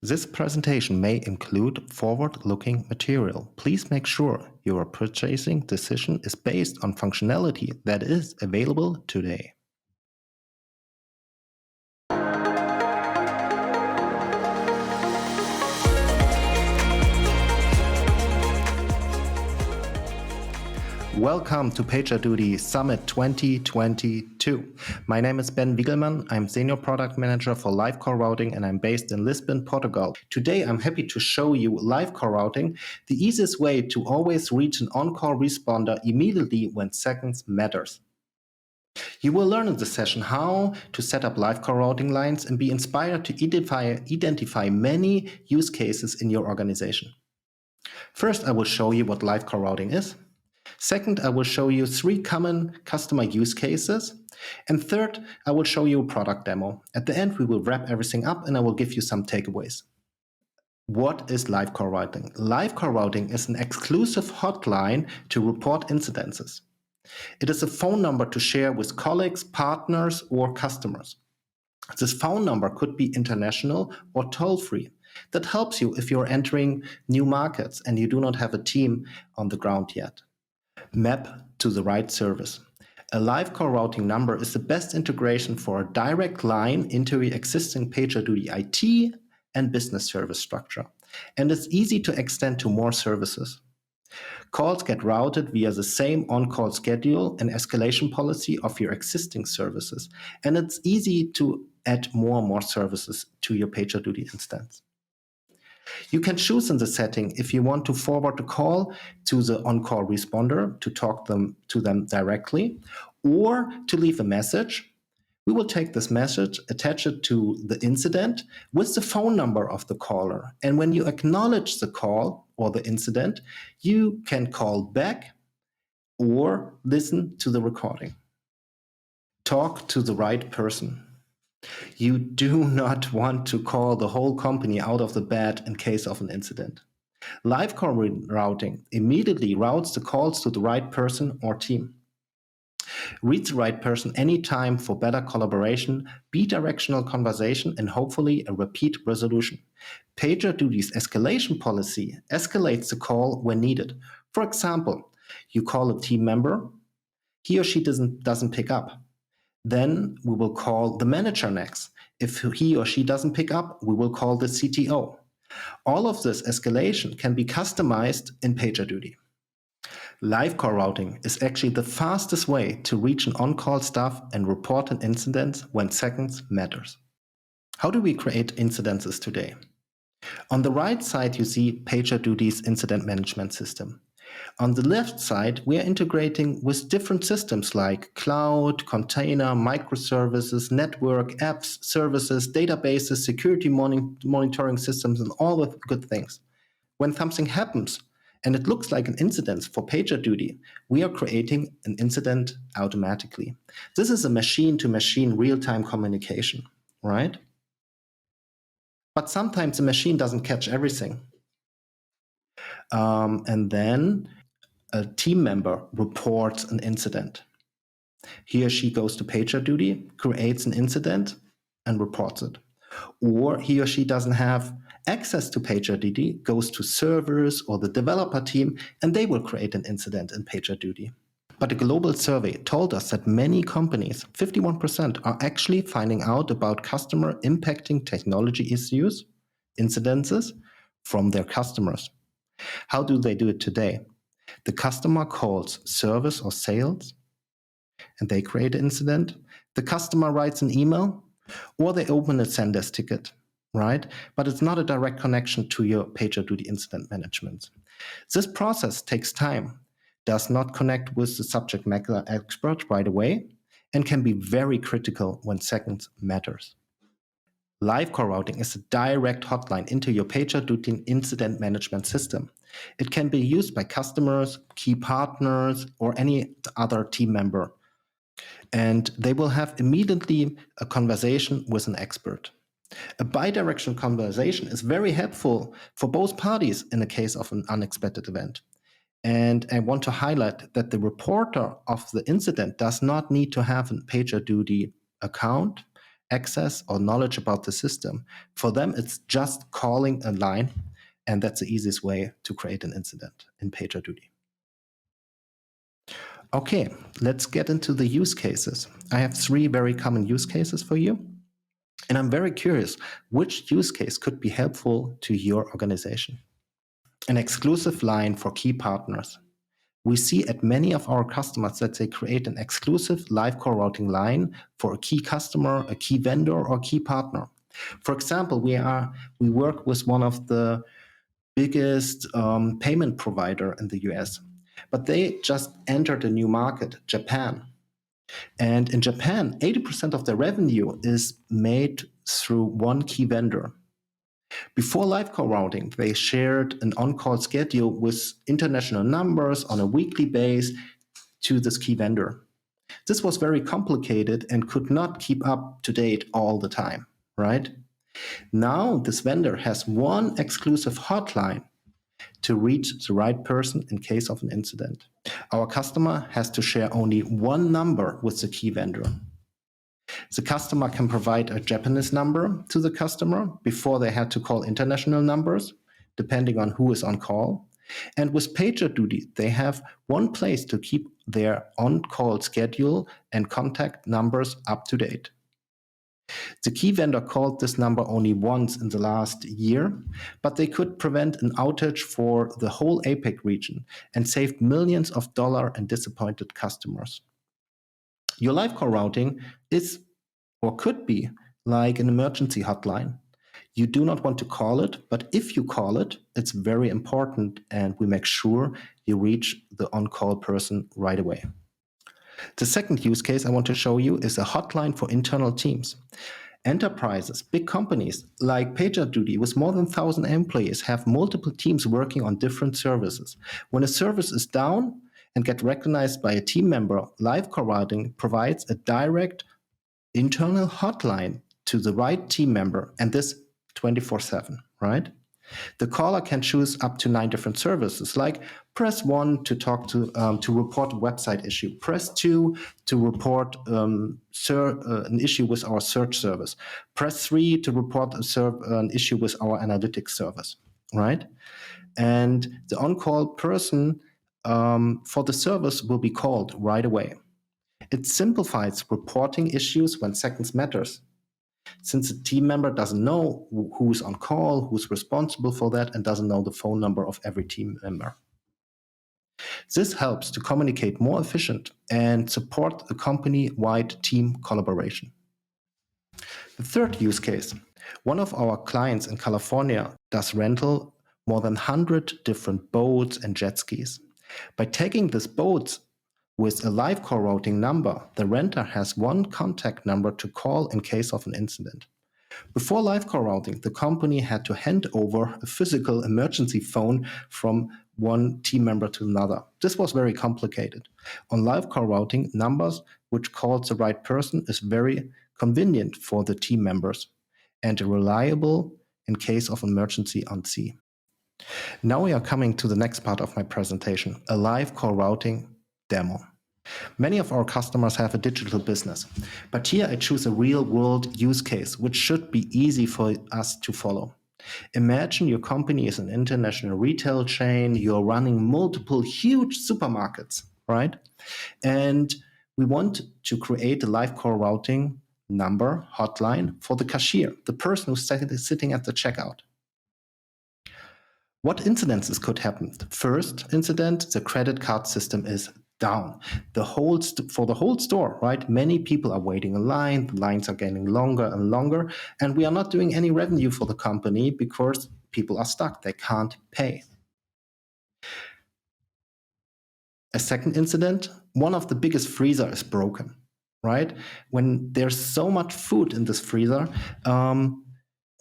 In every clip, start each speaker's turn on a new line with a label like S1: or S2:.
S1: This presentation may include forward-looking material. Please make sure your purchasing decision is based on functionality that is available today. Welcome to PagerDuty Summit 2022. My name is Ben Wiegelmann. I'm Senior Product Manager for Live Call Routing and I'm based in Lisbon, Portugal. Today I'm happy to show you Live Call Routing, the easiest way to always reach an on-call responder immediately when seconds matters. You will learn in this session how to set up live call routing lines and be inspired to identify many use cases in your organization. First, I will show you what live call routing is. Second, I will show you 3 common customer use cases. And third, I will show you a product demo. At the end, we will wrap everything up and I will give you some takeaways. What is live call routing? Live call routing is an exclusive hotline to report incidences. It is a phone number to share with colleagues, partners, or customers. This phone number could be international or toll-free. That helps you if you're entering new markets and you do not have a team on the ground yet. Map to the right service. A live call routing number is the best integration for a direct line into your existing PagerDuty IT and business service structure. And it's easy to extend to more services. Calls get routed via the same on-call schedule and escalation policy of your existing services. And it's easy to add more and more services to your PagerDuty instance. You can choose in the setting if you want to forward the call to the on-call responder to talk to them directly, or to leave a message. We will take this message, attach it to the incident with the phone number of the caller. And when you acknowledge the call or the incident, you can call back or listen to the recording. Talk to the right person. You do not want to call the whole company out of the bed in case of an incident. Live call routing immediately routes the calls to the right person or team. Reach the right person anytime for better collaboration, bidirectional conversation, and hopefully a repeat resolution. PagerDuty's escalation policy escalates the call when needed. For example, you call a team member, he or she doesn't pick up. Then we will call the manager next. If he or she doesn't pick up, we will call the CTO. All of this escalation can be customized in PagerDuty. Live call routing is actually the fastest way to reach an on-call staff and report an incident when seconds matters. How do we create incidences today? On the right side, you see PagerDuty's incident management system. On the left side, we are integrating with different systems like cloud, container, microservices, network, apps, services, databases, security monitoring systems, and all the good things. When something happens and it looks like an incident for PagerDuty, we are creating an incident automatically. This is a machine-to-machine real-time communication, right? But sometimes the machine doesn't catch everything. And then a team member reports an incident. He or she goes to PagerDuty, creates an incident, and reports it. Or he or she doesn't have access to PagerDuty, goes to servers or the developer team, and they will create an incident in PagerDuty. But a global survey told us that many companies, 51%, are actually finding out about customer impacting technology issues, incidences, from their customers. How do they do it today? The customer calls service or sales, and they create an incident. The customer writes an email, or they open a Zendesk ticket, right? But it's not a direct connection to your PagerDuty incident management. This process takes time, does not connect with the subject matter expert right away, and can be very critical when seconds matters. Live call routing is a direct hotline into your PagerDuty incident management system. It can be used by customers, key partners, or any other team member. And they will have immediately a conversation with an expert. A bidirectional conversation is very helpful for both parties in the case of an unexpected event. And I want to highlight that the reporter of the incident does not need to have a PagerDuty account access or knowledge about the system. For them, it's just calling a line, and that's the easiest way to create an incident in PagerDuty. Okay, let's get into the use cases. I have 3 very common use cases for you, and I'm very curious which use case could be helpful to your organization. An exclusive line for key partners. We see at many of our customers that they create an exclusive live core routing line for a key customer, a key vendor, or key partner. For example, we work with one of the biggest payment provider in the US, but they just entered a new market, Japan. And in Japan, 80% of their revenue is made through one key vendor. Before live core routing, they shared an on-call schedule with international numbers on a weekly basis to this key vendor. This was very complicated and could not keep up to date all the time, right? Now this vendor has one exclusive hotline to reach the right person in case of an incident. Our customer has to share only one number with the key vendor. The customer can provide a Japanese number to the customer before they had to call international numbers, depending on who is on call. And with PagerDuty, they have one place to keep their on-call schedule and contact numbers up to date. The key vendor called this number only once in the last year, but they could prevent an outage for the whole APAC region and saved millions of dollars and disappointed customers. Your live core routing is or could be like an emergency hotline. You do not want to call it, but if you call it, it's very important and we make sure you reach the on-call person right away. The second use case I want to show you is a hotline for internal teams. Enterprises, big companies like PagerDuty with more than 1,000 employees have multiple teams working on different services. When a service is down and get recognized by a team member, live core routing provides a direct internal hotline to the right team member, and this 24/7, right? The caller can choose up to 9 different services, like press 1 to talk to report a website issue, press 2 to report an issue with our search service, press 3 to report an issue with our analytics service, right? And the on-call person for the service will be called right away. It simplifies reporting issues when seconds matters. Since a team member doesn't know who's on call, who's responsible for that, and doesn't know the phone number of every team member. This helps to communicate more efficient and support a company-wide team collaboration. The third use case. One of our clients in California does rental more than 100 different boats and jet skis. By taking these boats with a live core routing number, the renter has one contact number to call in case of an incident. Before live core routing, the company had to hand over a physical emergency phone from one team member to another. This was very complicated. On live core routing, numbers which calls the right person is very convenient for the team members and reliable in case of emergency on sea. Now we are coming to the next part of my presentation, a live core routing demo. Many of our customers have a digital business, but here I choose a real-world use case, which should be easy for us to follow. Imagine your company is an international retail chain, you're running multiple huge supermarkets, right? And we want to create a live core routing number, hotline, for the cashier, the person who's sitting at the checkout. What incidences could happen? The first incident, the credit card system is down. For the whole store, right? Many people are waiting in line, the lines are getting longer and longer, and we are not doing any revenue for the company because people are stuck, they can't pay. A second incident, one of the biggest freezer is broken, right? When there's so much food in this freezer,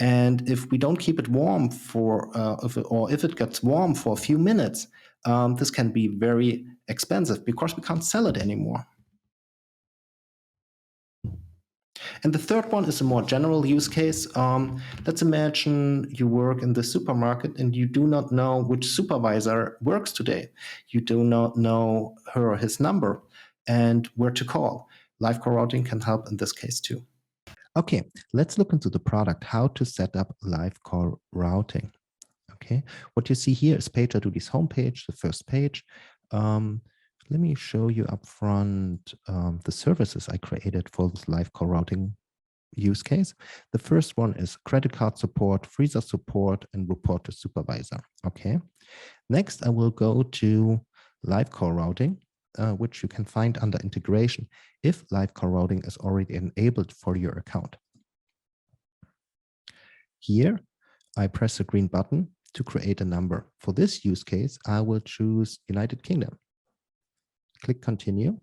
S1: and if we don't keep it warm if it gets warm for a few minutes, this can be very expensive because we can't sell it anymore. And the third one is a more general use case. Let's imagine you work in the supermarket and you do not know which supervisor works today. You do not know her or his number and where to call. Live core routing can help in this case too. Okay, let's look into the product, how to set up live call routing. Okay, what you see here is PagerDuty's homepage, the first page. Let me show you up front the services I created for this live call routing use case. The first one is credit card support, freezer support, and report to supervisor. Okay, next I will go to live call routing, which you can find under integration if live call routing is already enabled for your account. Here, I press the green button to create a number. For this use case, I will choose United Kingdom. Click continue.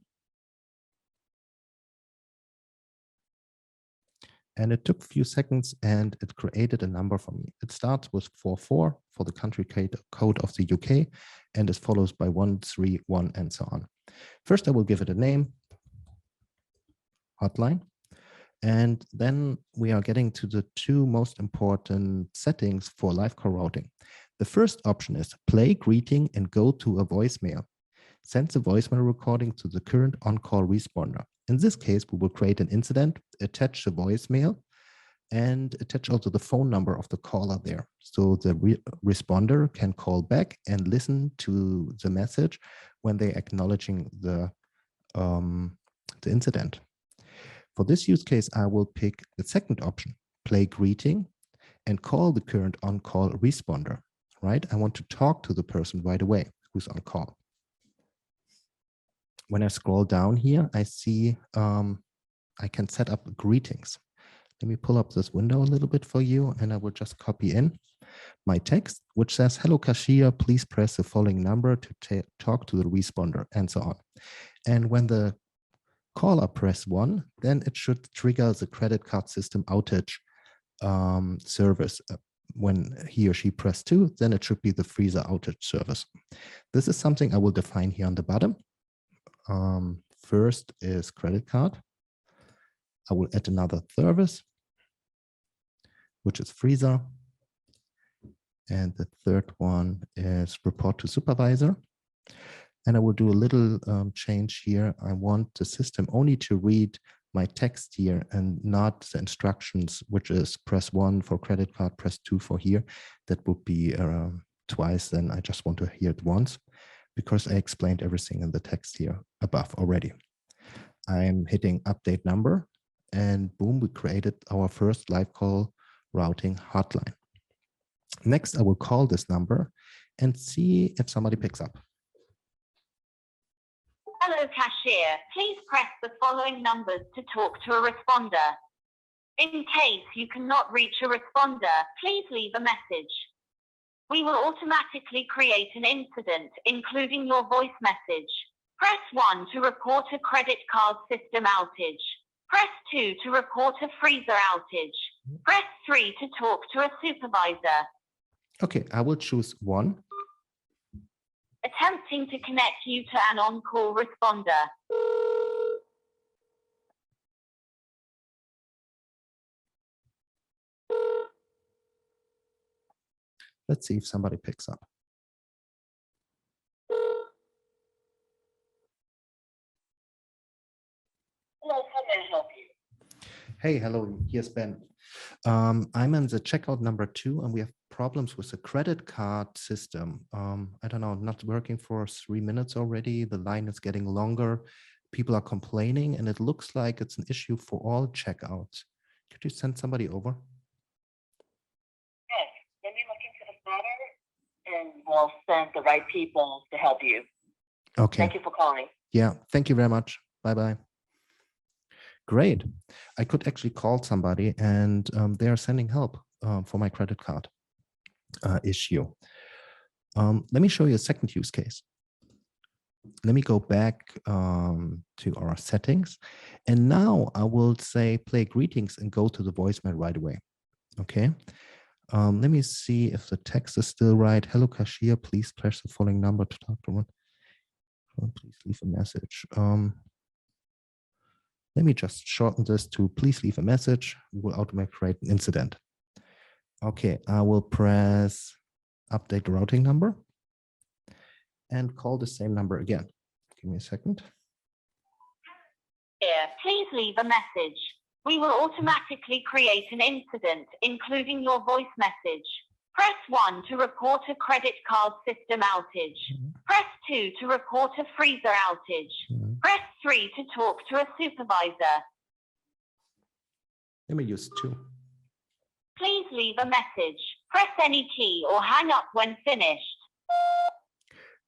S1: And it took a few seconds and it created a number for me. It starts with 44 for the country code of the UK and is followed by 131 and so on. First, I will give it a name, hotline. And then we are getting to the two most important settings for live call routing. The first option is play greeting and go to a voicemail. Send the voicemail recording to the current on-call responder. In this case, we will create an incident, attach the voicemail, and attach also the phone number of the caller there. So the responder can call back and listen to the message when they're acknowledging the incident. For this use case, I will pick the second option, play greeting, and call the current on-call responder, right? I want to talk to the person right away who's on call. When I scroll down here, I see I can set up greetings. Let me pull up this window a little bit for you, and I will just copy in my text, which says, hello, cashier, please press the following number to talk to the responder, and so on. And when the caller press 1, then it should trigger the credit card system outage service. When he or she press 2, then it should be the freezer outage service. This is something I will define here on the bottom. First is credit card. I will add another service, which is freezer. And the third one is report to supervisor. And I will do a little change here. I want the system only to read my text here and not the instructions, which is press 1 for credit card, press 2 for here. That would be twice. Then I just want to hear it once because I explained everything in the text here above already. I'm hitting update number and boom, we created our first live call routing hotline. Next, I will call this number and see if somebody picks up.
S2: Hello, cashier. Please press the following numbers to talk to a responder. In case you cannot reach a responder, please leave a message. We will automatically create an incident, including your voice message. Press 1 to report a credit card system outage. Press 2 to report a freezer outage. Press 3 to talk to a supervisor.
S1: Okay, I will choose 1.
S2: Attempting to connect you to an on-call responder.
S1: Let's see if somebody picks up.
S2: Hello, how may I help you?
S1: Hey, hello, here's Ben. I'm in the checkout number 2 and we have problems with the credit card system. I don't know, not working for 3 minutes already. The line is getting longer. People are complaining and it looks like it's an issue for all checkouts. Could you send somebody over?
S3: Yes, let me look into the matter and we'll send the right people to help you.
S1: Okay.
S3: Thank you for calling.
S1: Yeah, thank you very much. Bye-bye. Great. I could actually call somebody and they are sending help for my credit card issue. Let me show you a second use case. Let me go back to our settings. And now I will say play greetings and go to the voicemail right away. Okay. Let me see if the text is still right. Hello, cashier, please press the following number to talk to one. Please leave a message. Let me just shorten this to please leave a message. We will automatically create an incident. Okay, I will press update routing number and call the same number again. Give me a second.
S2: Here, please leave a message. We will automatically create an incident, including your voice message. Press 1 to report a credit card system outage. Press 2 to report a freezer outage. Press 3 to talk to a supervisor.
S1: Let me use 2.
S2: Please leave a message. Press any key or hang up when finished.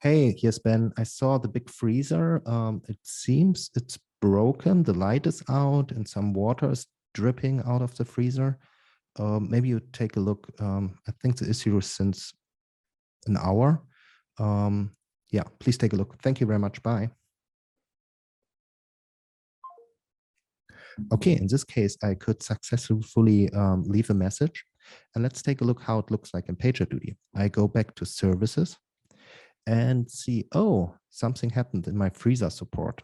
S1: Hey, here's Ben. I saw the big freezer. It seems it's broken. The light is out and some water is dripping out of the freezer. Maybe you take a look. I think the issue is since an hour. Yeah, please take a look. Thank you very much. Bye. Okay, in this case, I could successfully leave a message. And let's take a look how it looks like in PagerDuty. I go back to services and see, oh, something happened in my freezer support.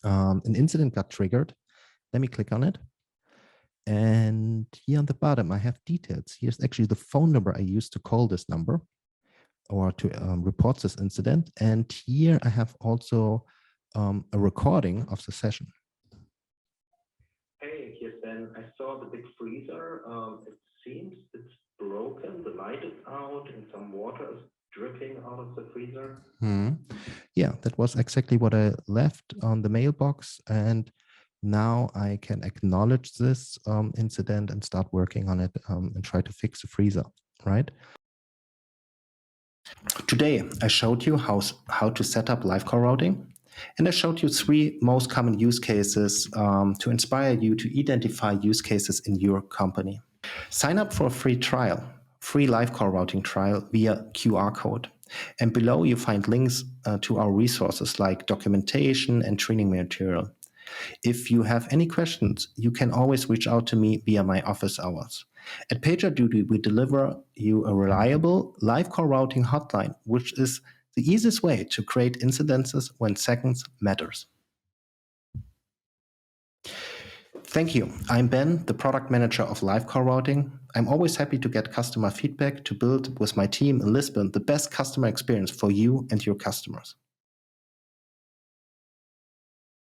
S1: An incident got triggered. Let me click on it. And here on the bottom, I have details. Here's actually the phone number I used to call this number or to report this incident. And here I have also a recording of the session. Hey, here's Ben. I saw the big freezer. It seems it's broken. The light is out and some water is dripping out of the freezer. Yeah, that was exactly what I left on the mailbox. And now I can acknowledge this incident and start working on it and try to fix the freezer, right? Today, I showed you how to set up live call routing. And I showed you 3 most common use cases to inspire you to identify use cases in your company. Sign up for a free trial, free live call routing trial via QR code. And below you find links to our resources like documentation and training material. If you have any questions, you can always reach out to me via my office hours. At PagerDuty, we deliver you a reliable live call routing hotline, which is the easiest way to create incidences when seconds matters. Thank you. I'm Ben, the product manager of live call routing. I'm always happy to get customer feedback to build with my team in Lisbon the best customer experience for you and your customers.